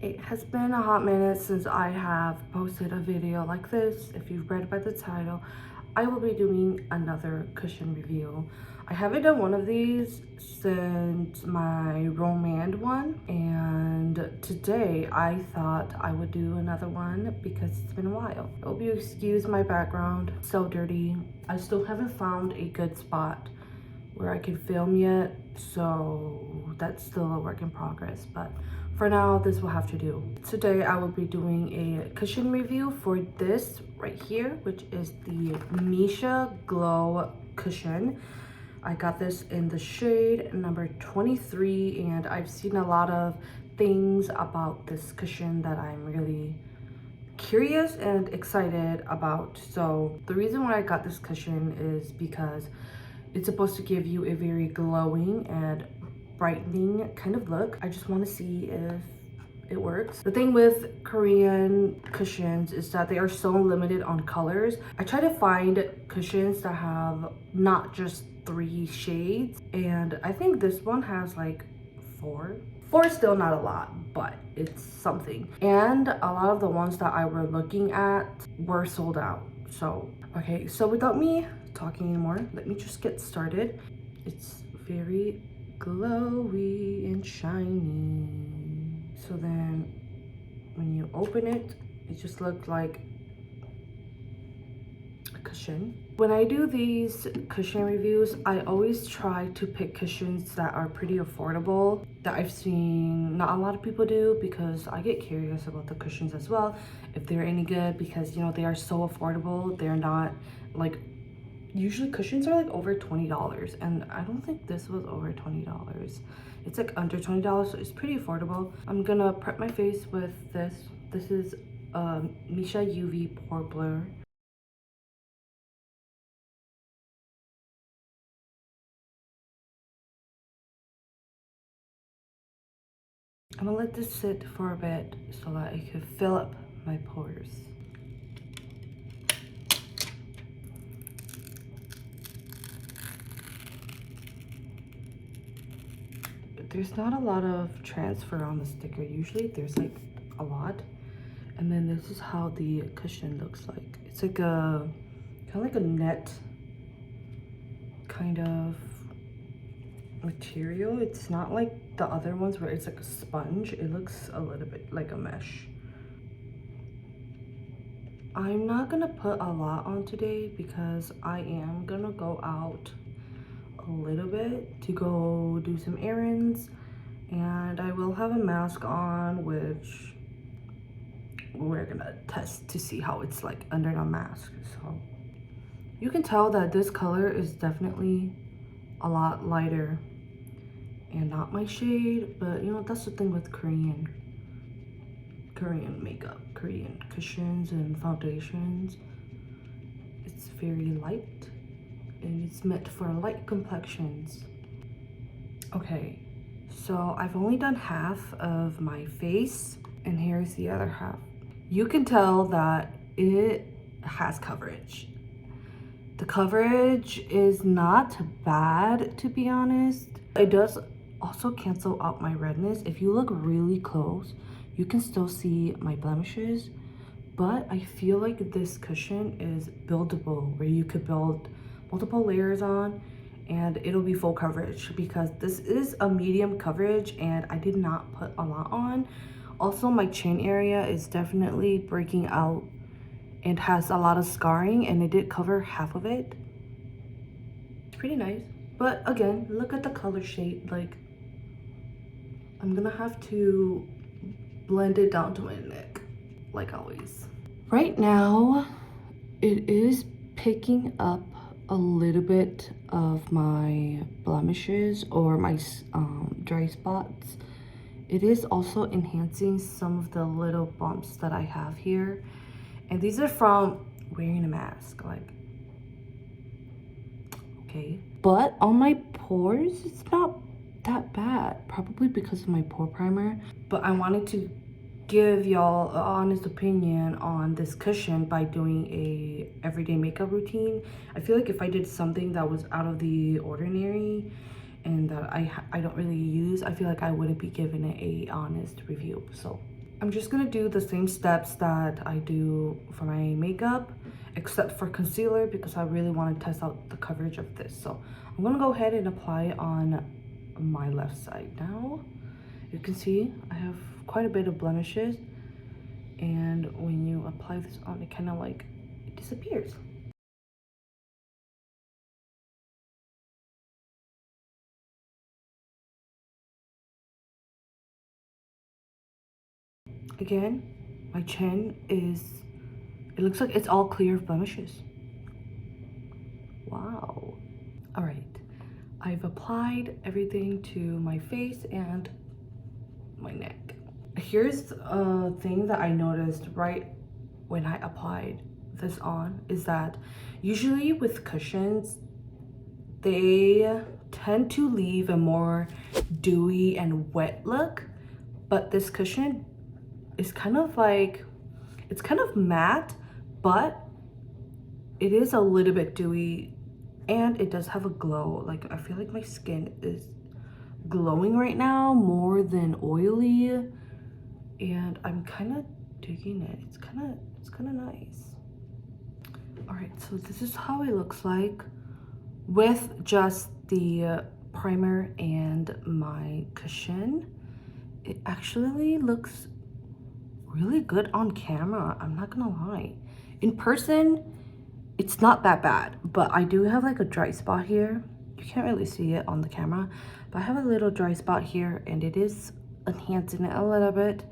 It has been a hot minute since I have posted a video like this. If you've read by the title, I will be doing another cushion review. I haven't done one of these since my Romand one, and today I thought I would do another one because it's been a while. I hope you excuse my background, so dirty. I still haven't found a good spot where I can film yet, so that's still a work in progress, but for now this will have to do. Today I will be doing a cushion review for this right here, which is the Missha Glow cushion. I got this in the shade number 23, and I've seen a lot of things about this cushion that I'm really curious and excited about. So the reason why I got this cushion is because it's supposed to give you a very glowing and brightening kind of look. I just want to see if it works. The thing with Korean cushions is that they are so limited on colors. I try to find cushions that have not just 3 shades, and I think this one has like 4. 4 is still not a lot, but it's something. And a lot of the ones that I were looking at were sold out. So okay, so without me talking anymore, let me just get started. It's very glowy and shiny. So then when you open it, it just looks like a cushion. When I do these cushion reviews, I always try to pick cushions that are pretty affordable, that I've seen not a lot of people do, because I get curious about the cushions as well, if they're any good, because you know they are so affordable. They're not like, usually cushions are like over $20, and I don't think this was over $20. It's like under $20, so it's pretty affordable. I'm gonna prep my face with this. This is Missha UV Pore Blur. I'm gonna let this sit for a bit so that it could fill up my pores. There's not a lot of transfer on the sticker. Usually there's like a lot. And then this is how the cushion looks like. It's like a kind of like a net kind of material. It's not like the other ones where it's like a sponge. It looks a little bit like a mesh. I'm not gonna put a lot on today because I am gonna go out a little bit to go do some errands, and I will have a mask on, which we're gonna test to see how it's like under the mask. So you can tell that this color is definitely a lot lighter and not my shade, but you know, that's the thing with Korean makeup, Korean cushions and foundations. It's very light and it's meant for light complexions. Okay, so I've only done half of my face, and here's the other half. You can tell that it has coverage. The coverage is not bad, to be honest. It does also cancel out my redness. If you look really close, you can still see my blemishes, but I feel like this cushion is buildable, where you could build multiple layers on and it'll be full coverage, because this is a medium coverage and I did not put a lot on. Also, my chin area is definitely breaking out and has a lot of scarring, and it did cover half of it. It's pretty nice, but again, look at the color shade. Like, I'm gonna have to blend it down to my neck like always. Right now it is picking up a little bit of my blemishes or my dry spots. It is also enhancing some of the little bumps that I have here, and these are from wearing a mask. Like, okay, but on my pores it's not that bad, probably because of my pore primer. But I wanted to give y'all an honest opinion on this cushion by doing a everyday makeup routine. I feel like if I did something that was out of the ordinary and that I don't really use, I feel like I wouldn't be giving it a honest review. So I'm just gonna do the same steps that I do for my makeup, except for concealer, because I really want to test out the coverage of this. So I'm gonna go ahead and apply on my left side now. You can see I have quite a bit of blemishes, and when you apply this on, it kind of like it disappears. Again, my chin is, it looks like it's all clear of blemishes. Wow. All right, I've applied everything to my face and my neck. Here's a thing that I noticed right when I applied this on, is that usually with cushions, they tend to leave a more dewy and wet look, but this cushion is kind of like, it's kind of matte, but it is a little bit dewy, and it does have a glow. Like, I feel like my skin is glowing right now more than oily, and I'm kind of digging it. It's kind of nice. All right, so this is how it looks like with just the primer and my cushion. It actually looks really good on camera, I'm not gonna lie. In person, it's not that bad, but I do have like a dry spot here. You can't really see it on the camera, but I have a little dry spot here, and it is enhancing it a little bit.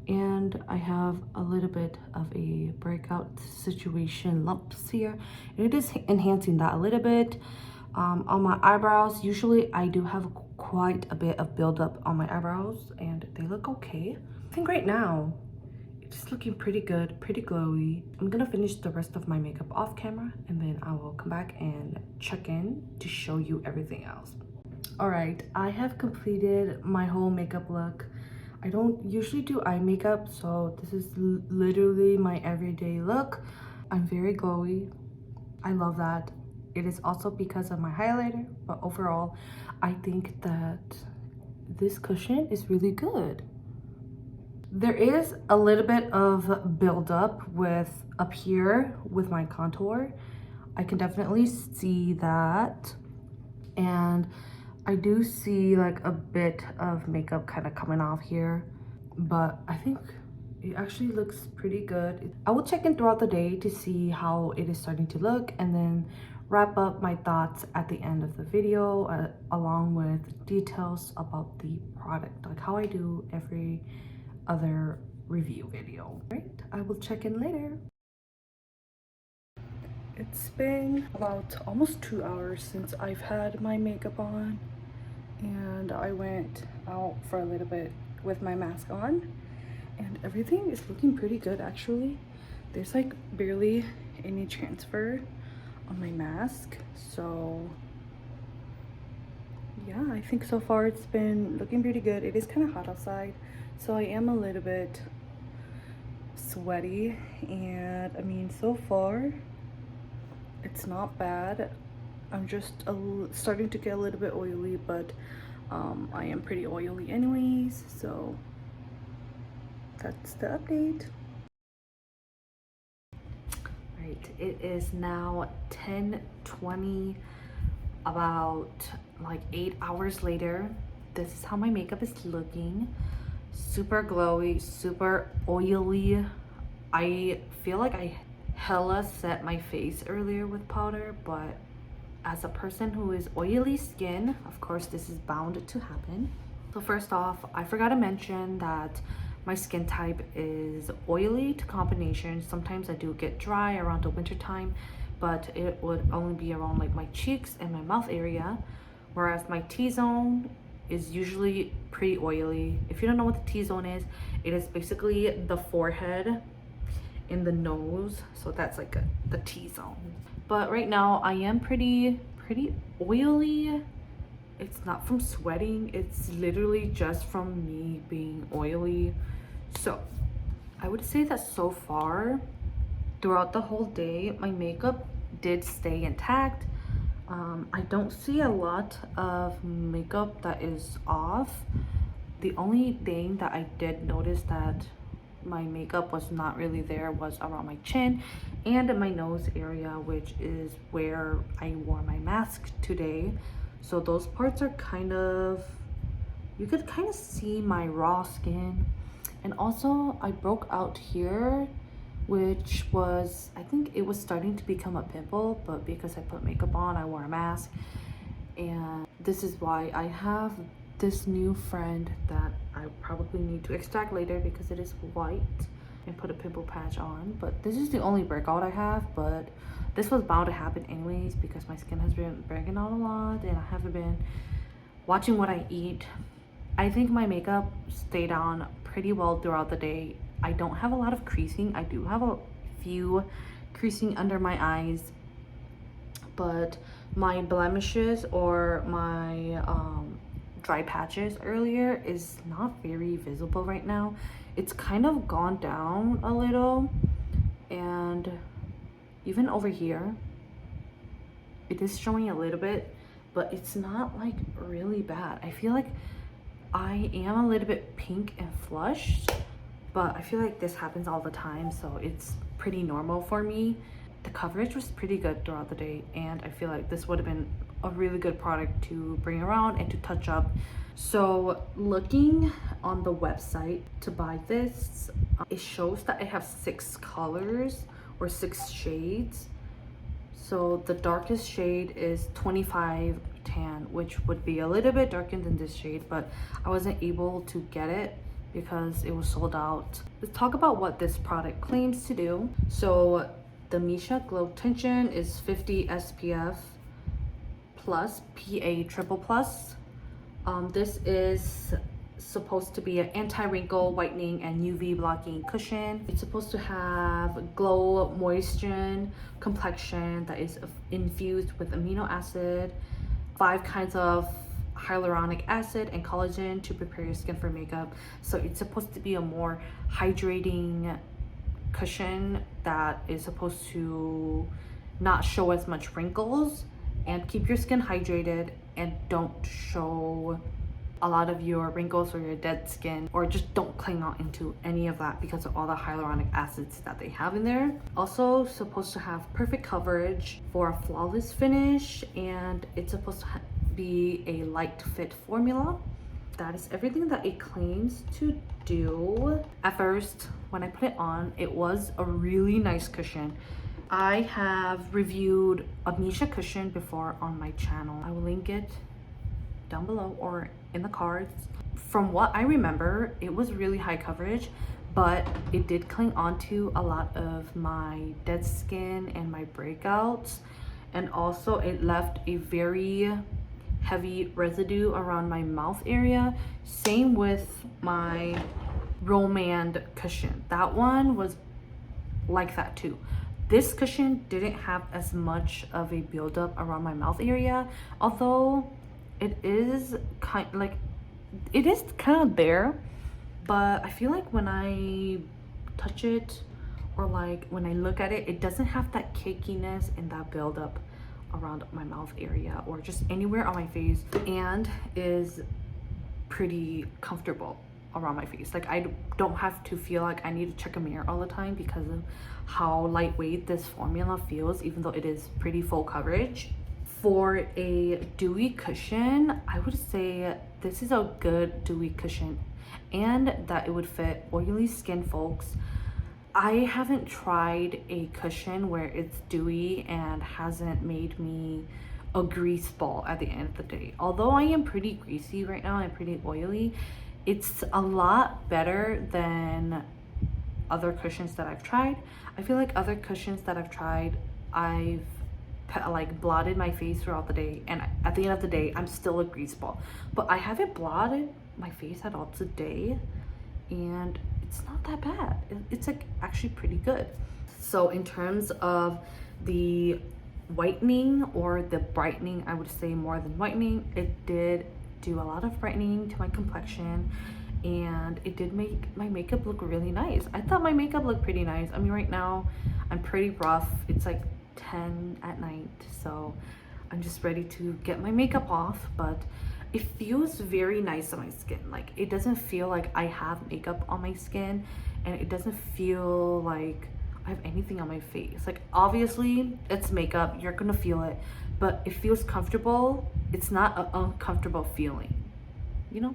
And I have a little bit of a breakout situation lumps here, and it is enhancing that a little bit. On my eyebrows, usually I do have quite a bit of buildup on my eyebrows, and they look okay. I think right now it's looking pretty good, pretty glowy. I'm gonna finish the rest of my makeup off camera, and then I will come back and check in to show you everything else. All right, I have completed my whole makeup look. I don't usually do eye makeup, so this is literally my everyday look. I'm very glowy. I love that. It is also because of my highlighter, but overall, I think that this cushion is really good. There is a little bit of buildup with up here with my contour. I can definitely see that. And I do see like a bit of makeup kind of coming off here, but I think it actually looks pretty good. I will check in throughout the day to see how it is starting to look, and then wrap up my thoughts at the end of the video, along with details about the product, like how I do every other review video. Right, I will check in later. It's been about almost 2 hours since I've had my makeup on, and I went out for a little bit with my mask on, and everything is looking pretty good actually. There's like barely any transfer on my mask, so yeah, I think so far it's been looking pretty good. It is kind of hot outside, so I am a little bit sweaty, and I mean, so far it's not bad. I'm just starting to get a little bit oily, but I am pretty oily anyways, so that's the update. Right, it is now 10:20, about like 8 hours later. This is how my makeup is looking. Super glowy, super oily. I feel like I hella set my face earlier with powder, but as a person who is oily skin, of course this is bound to happen. So first off, I forgot to mention that my skin type is oily to combination. Sometimes I do get dry around the winter time, but it would only be around like my cheeks and my mouth area, whereas my T-zone is usually pretty oily. If you don't know what the T-zone is, it is basically the forehead in the nose, so that's like the T-zone. But right now I am pretty oily. It's not from sweating, it's literally just from me being oily. So I would say that so far throughout the whole day my makeup did stay intact. I don't see a lot of makeup that is off. The only thing that I did notice that my makeup was not really there was around my chin and my nose area, which is where I wore my mask today. So those parts are kind of, you could kind of see my raw skin. And also I broke out here, which was, I think it was starting to become a pimple, but because I put makeup on, I wore a mask. And this is why I have this new friend that I probably need to extract later because it is white, and put a pimple patch on. But this is the only breakout I have, but this was bound to happen anyways because my skin has been breaking out a lot and I haven't been watching what I eat. I think my makeup stayed on pretty well throughout the day. I don't have a lot of creasing. I do have a few creasing under my eyes, but my blemishes or my dry patches earlier is not very visible right now. It's kind of gone down a little, and even over here it is showing a little bit, but it's not like really bad. I feel like I am a little bit pink and flushed, but I feel like this happens all the time, so it's pretty normal for me. The coverage was pretty good throughout the day, and I feel like this would have been a really good product to bring around and to touch up. So looking on the website to buy this, it shows that I have 6 colors or 6 shades. So the darkest shade is 25 tan, which would be a little bit darker than this shade, but I wasn't able to get it because it was sold out. Let's talk about what this product claims to do. So the Missha Glow Tension is 50 SPF plus PA triple plus. This is supposed to be an anti-wrinkle whitening and UV blocking cushion. It's supposed to have glow moisture complexion that is infused with amino acid, 5 kinds of hyaluronic acid and collagen to prepare your skin for makeup. So it's supposed to be a more hydrating cushion that is supposed to not show as much wrinkles and keep your skin hydrated and don't show a lot of your wrinkles or your dead skin, or just don't cling on into any of that because of all the hyaluronic acids that they have in there. Also supposed to have perfect coverage for a flawless finish, and it's supposed to be a light fit formula. That is everything that it claims to do. At first, when I put it on, it was a really nice cushion. I have reviewed a Missha cushion before on my channel. I will link it down below or in the cards. From what I remember, it was really high coverage, but it did cling onto a lot of my dead skin and my breakouts, and also it left a very heavy residue around my mouth area. Same with my Romand cushion. That one was like that too. This cushion didn't have as much of a buildup around my mouth area, although it is kind of there, but I feel like when I touch it or like when I look at it, it doesn't have that cakiness and that buildup around my mouth area or just anywhere on my face, and is pretty comfortable around my face. Like I don't have to feel like I need to check a mirror all the time because of how lightweight this formula feels, even though it is pretty full coverage. For a dewy cushion, I would say this is a good dewy cushion, and that it would fit oily skin folks. I haven't tried a cushion where it's dewy and hasn't made me a grease ball at the end of the day. Although I am pretty greasy right now, I'm pretty oily, it's a lot better than other cushions that I've tried. I feel like other cushions that I've tried, I've like blotted my face throughout the day, and at the end of the day I'm still a grease ball. But I haven't blotted my face at all today, and it's not that bad. It's like actually pretty good. So in terms of the whitening or the brightening, I would say more than whitening, it did do a lot of brightening to my complexion, and it did make my makeup look really nice. I thought my makeup looked pretty nice. I mean, right now I'm pretty rough. It's like 10 at night, so I'm just ready to get my makeup off, but it feels very nice on my skin. Like, it doesn't feel like I have makeup on my skin, and it doesn't feel like I have anything on my face. Like, obviously it's makeup, you're gonna feel it, but it feels comfortable. It's not an uncomfortable feeling, you know?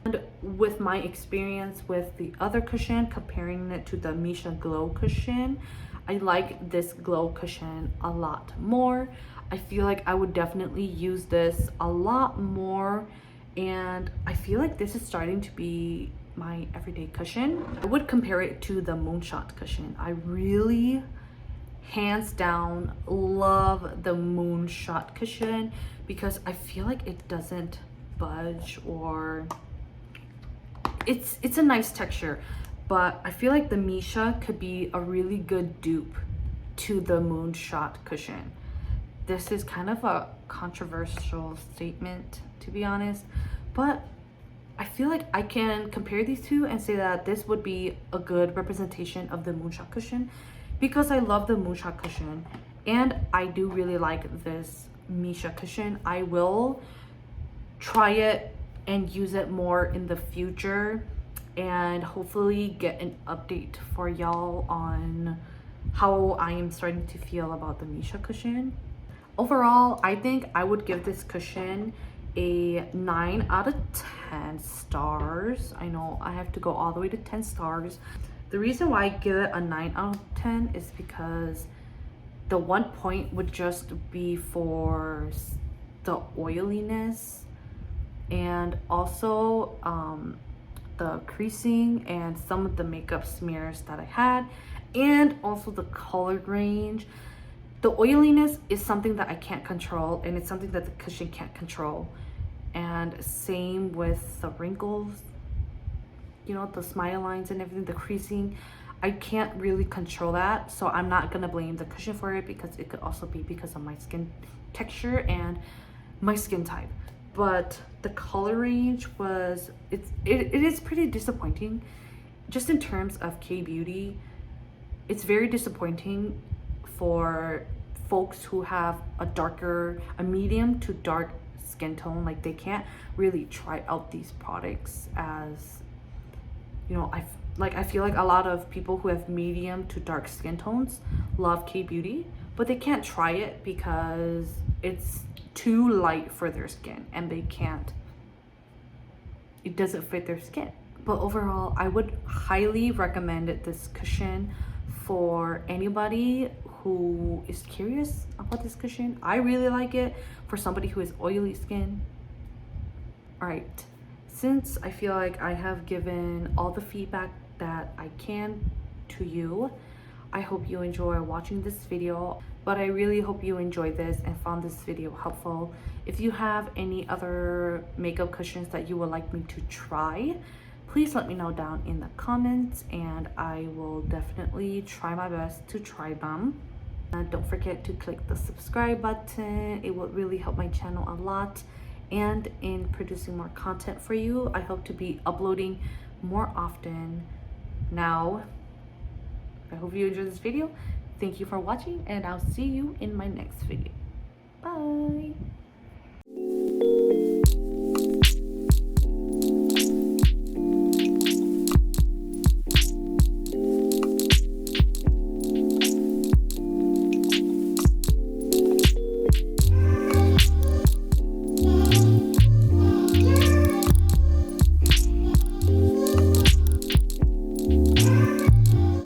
And with my experience with the other cushion, comparing it to the Missha Glow cushion, I like this Glow cushion a lot more. I feel like I would definitely use this a lot more, and I feel like this is starting to be my everyday cushion. I would compare it to the Moonshot cushion. I really, hands down, love the Moonshot cushion because I feel like it doesn't budge, or it's a nice texture, but I feel like the Missha could be a really good dupe to the Moonshot cushion. This is kind of a controversial statement, to be honest, but I feel like I can compare these two and say that this would be a good representation of the Moonshot cushion because I love the Moonshot cushion and I do really like this Missha cushion. I will try it and use it more in the future and hopefully get an update for y'all on how I am starting to feel about the Missha cushion. Overall, I think I would give this cushion a 9 out of 10 stars. I know I have to go all the way to 10 stars. The reason why I give it a 9 out of 10 is because the 1 point would just be for the oiliness, and also the creasing and some of the makeup smears that I had, and also the color range. The oiliness is something that I can't control, and it's something that the cushion can't control. And same with the wrinkles, you know, the smile lines and everything, the creasing. I can't really control that, so I'm not gonna blame the cushion for it because it could also be because of my skin texture and my skin type. But the color range was, it is pretty disappointing. Just in terms of K-beauty, it's very disappointing for folks who have a medium to dark skin tone. Like, they can't really try out these products, as you know, I feel like a lot of people who have medium to dark skin tones love K-beauty, but they can't try it because it's too light for their skin and it doesn't fit their skin. But overall, I would highly recommend this cushion for anybody who is curious about this cushion. I really like it for somebody who has oily skin. All right, since I feel like I have given all the feedback that I can to you, I hope you enjoy watching this video, but I really hope you enjoyed this and found this video helpful. If you have any other makeup cushions that you would like me to try, please let me know down in the comments, and I will definitely try my best to try them. Don't forget to click the subscribe button. It will really help my channel a lot, and in producing more content for you. I hope to be uploading more often. Now, I hope you enjoyed this video. Thank you for watching, and I'll see you in my next video. Bye.